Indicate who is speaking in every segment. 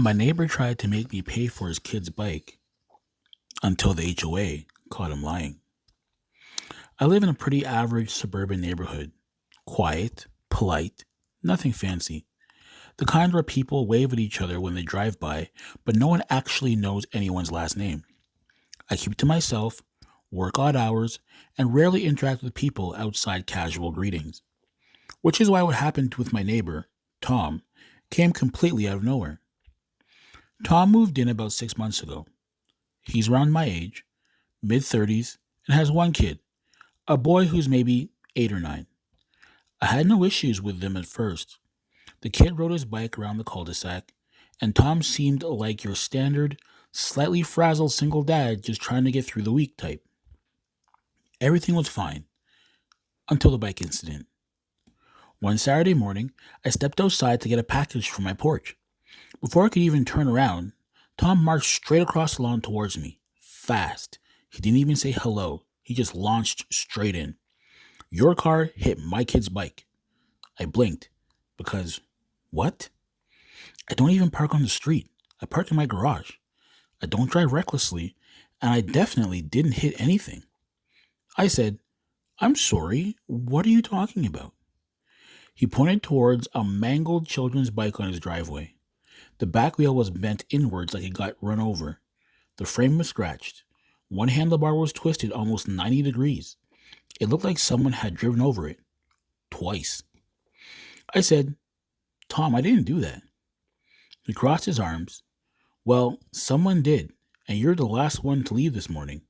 Speaker 1: My neighbor tried to make me pay for his kid's bike until the HOA caught him lying. I live in a pretty average suburban neighborhood. Quiet, polite, nothing fancy. The kind where people wave at each other when they drive by, but no one actually knows anyone's last name. I keep to myself, work odd hours, and rarely interact with people outside casual greetings. Which is why what happened with my neighbor, Tom, came completely out of nowhere. Tom moved in about 6 months ago. He's around my age, mid 30s, and has one kid, a boy who's maybe 8 or 9. I had no issues with them at first. The kid rode his bike around the cul de sac, and Tom seemed like your standard, slightly frazzled single dad just trying to get through the week type. Everything was fine until the bike incident. One Saturday morning, I stepped outside to get a package from my porch. Before I could even turn around, Tom marched straight across the lawn towards me, fast. He didn't even say hello. He just launched straight in. Your car hit my kid's bike. I blinked because, what? I don't even park on the street. I park in my garage. I don't drive recklessly, and I definitely didn't hit anything. I said, I'm sorry, what are you talking about? He pointed towards a mangled children's bike on his driveway. The back wheel was bent inwards like it got run over. The frame was scratched. One handlebar was twisted almost 90 degrees. It looked like someone had driven over it. Twice. I said, Tom, I didn't do that. He crossed his arms. Well, someone did, and you're the last one to leave this morning.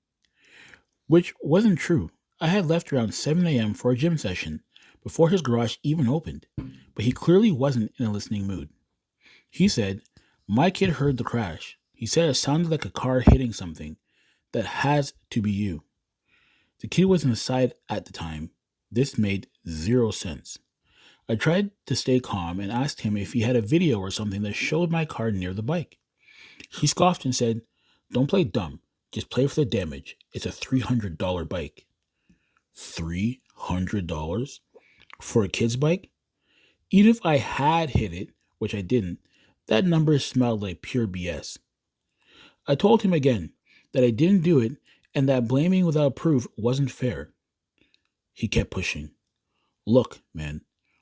Speaker 1: Which wasn't true. I had left around 7 a.m. for a gym session before his garage even opened, but he clearly wasn't in a listening mood. He said, my kid heard the crash. He said it sounded like a car hitting something. That has to be you. The kid was inside at the time. This made zero sense. I tried to stay calm and asked him if he had a video or something that showed my car near the bike. He scoffed and said, don't play dumb. Just play for the damage. It's a $300 bike. $300? For a kid's bike? Even if I had hit it, which I didn't, that number smelled like pure BS. I told him again that I didn't do it and that blaming without proof wasn't fair. He kept pushing. Look, man,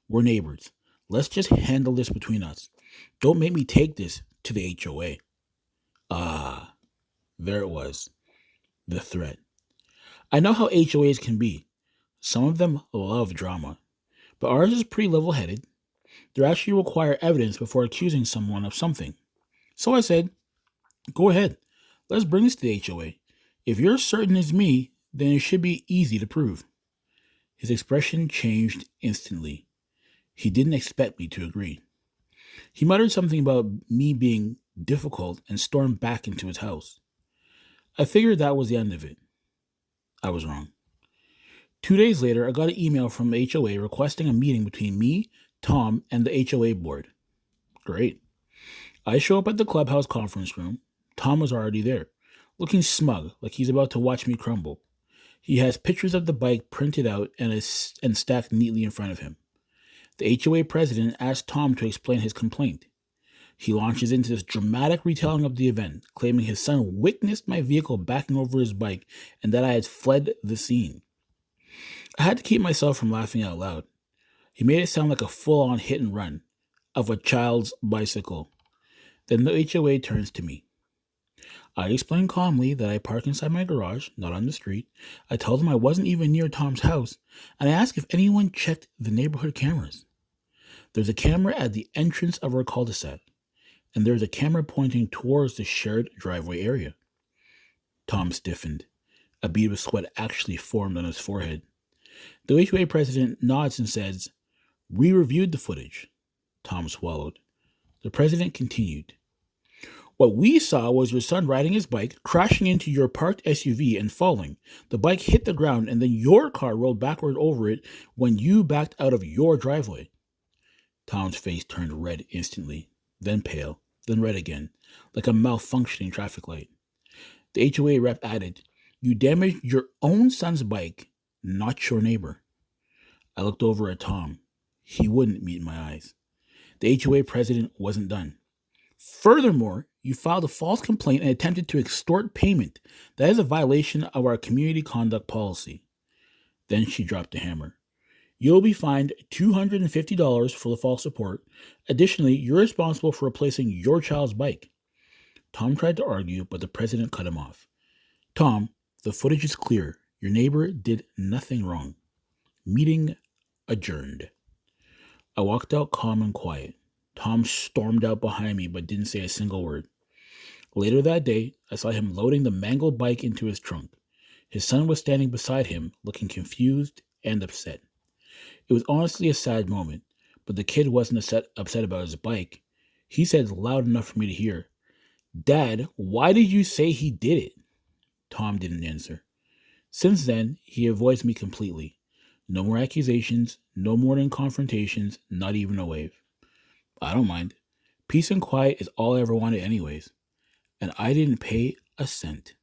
Speaker 1: we're neighbors. Let's just handle this between us. Don't make me take this to the HOA. Ah, there it was. The threat. I know how HOAs can be. Some of them love drama. But ours is pretty level-headed. They actually require evidence before accusing someone of something. So I said, go ahead. Let's bring this to the HOA. If you're certain it's me, then it should be easy to prove. His expression changed instantly. He didn't expect me to agree. He muttered something about me being difficult and stormed back into his house. I figured that was the end of it. I was wrong. 2 days later, I got an email from the HOA requesting a meeting between me, Tom, and the HOA board. Great. I show up at the clubhouse conference room. Tom was already there, looking smug, like he's about to watch me crumble. He has pictures of the bike printed out and stacked neatly in front of him. The HOA president asked Tom to explain his complaint. He launches into this dramatic retelling of the event, claiming his son witnessed my vehicle backing over his bike and that I had fled the scene. I had to keep myself from laughing out loud. He made it sound like a full-on hit and run of a child's bicycle. Then the HOA turns to me. I explained calmly that I park inside my garage, not on the street. I told him I wasn't even near Tom's house, and I asked if anyone checked the neighborhood cameras. There's a camera at the entrance of our cul-de-sac, and there's a camera pointing towards the shared driveway area. Tom stiffened. A bead of sweat actually formed on his forehead. The HOA president nods and says, we reviewed the footage. Tom swallowed. The president continued. What we saw was your son riding his bike, crashing into your parked SUV and falling. The bike hit the ground and then your car rolled backward over it when you backed out of your driveway. Tom's face turned red instantly, then pale, then red again, like a malfunctioning traffic light. The HOA rep added, you damaged your own son's bike, not your neighbor. I looked over at Tom. He wouldn't meet my eyes. The HOA president wasn't done. Furthermore, you filed a false complaint and attempted to extort payment. That is a violation of our community conduct policy. Then she dropped the hammer. You'll be fined $250 for the false report. Additionally, you're responsible for replacing your child's bike. Tom tried to argue, but the president cut him off. Tom, the footage is clear. Your neighbor did nothing wrong. Meeting adjourned. I walked out calm and quiet. Tom stormed out behind me but didn't say a single word. Later that day, I saw him loading the mangled bike into his trunk. His son was standing beside him, looking confused and upset. It was honestly a sad moment, but the kid wasn't upset about his bike. He said loud enough for me to hear, "Dad, why did you say he did it?" Tom didn't answer. Since then, he avoids me completely. No more accusations, no more confrontations, not even a wave. I don't mind. Peace and quiet is all I ever wanted anyways. And I didn't pay a cent.